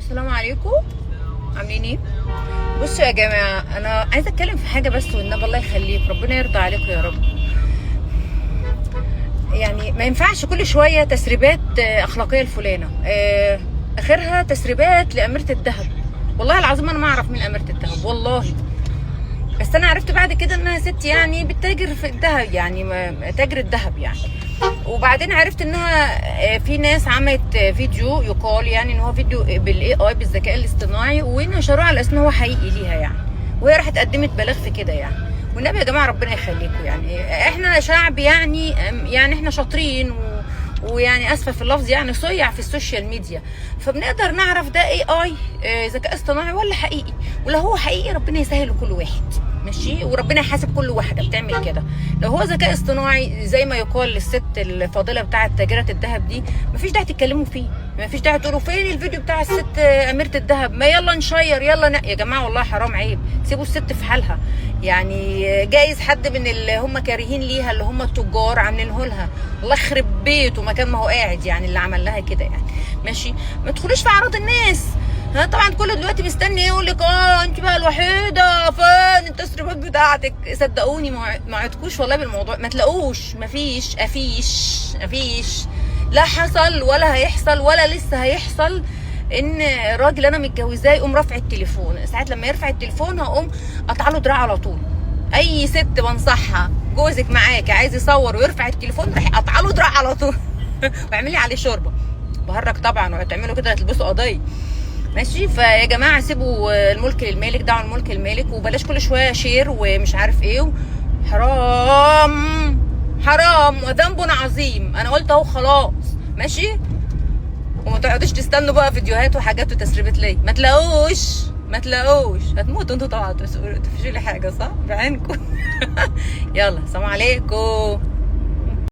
السلام عليكم. عاملين ايه؟ بصوا يا جماعه، انا عايزه اتكلم في حاجه بس، والنبي الله يخليك ربنا يرضى عليكم يا رب. يعني ما ينفعش كل شويه تسريبات اخلاقيه لفلانه، اخرها تسريبات لاميره الذهب. والله العظيم انا ما اعرف مين اميره الذهب والله، بس انا عرفت بعد كده انها ست يعني بتتاجر في الذهب، يعني تاجر الذهب يعني. وبعدين عرفت انها في ناس عملت فيديو يقال يعني ان هو فيديو بالاي اي بالذكاء الاصطناعي، ونشروه على اساس ان هو حقيقي ليها يعني، وهي راحت قدمت بلاغ في كده يعني. والنبي يا جماعه ربنا يخليكم، يعني احنا شعب يعني احنا شاطرين ويعني اسفه في اللفظ يعني صيع في السوشيال ميديا، فبنقدر نعرف ده اي اي ذكاء اصطناعي ولا حقيقي. ولو هو حقيقي ربنا يسهل لكل واحد ماشي، وربنا يحاسب كل واحده بتعمل كده. لو هو ذكاء اصطناعي زي ما يقال للست الفاضله بتاعه تاجره الذهب دي، مفيش داعي تتكلموا فيه، مفيش داعي تقولوا فين الفيديو بتاع الست اميره الذهب، ما يلا نشير يلا يا جماعه والله حرام عيب، سيبوا الست في حالها. يعني جايز حد من اللي هم كارهين ليها اللي هم التجار عاملينه لها، الله يخرب بيته مكان ما هو قاعد يعني اللي عمل لها كده يعني ماشي. ما تدخلوش في اعراض الناس. ها طبعا كله دلوقتي مستني يقول لك انت بقى الوحيده، فين التسريبات بتاعتك؟ صدقوني ما عدتكوش والله بالموضوع، ما تلاقوش، مفيش لا حصل ولا هيحصل ولا لسه هيحصل ان الراجل انا متجوزاه يقوم رافع التليفون. ساعات لما يرفع التليفون هقوم قطع له دراع على طول. اي ست بنصحها جوزك معاكي عايز يصور ويرفع التليفون راح قطع له دراع على طول واعملي عليه شوربه. بهرج طبعا، وهتعملوا كده هتلبسوا قضيه ماشي. فيا جماعه سيبوا الملك للمالك، دعوا الملك للمالك، وبلاش كل شويه شير ومش عارف ايه. حرام وذنب عظيم. انا قلت اهو خلاص ماشي. وما تقعدوش تستنوا بقى فيديوهات وحاجات وتسريبات ليه، ما تلاقوش هتموتوا انتوا طبعا. تفشوا لي حاجه صح بعينكم يلا سلام عليكم.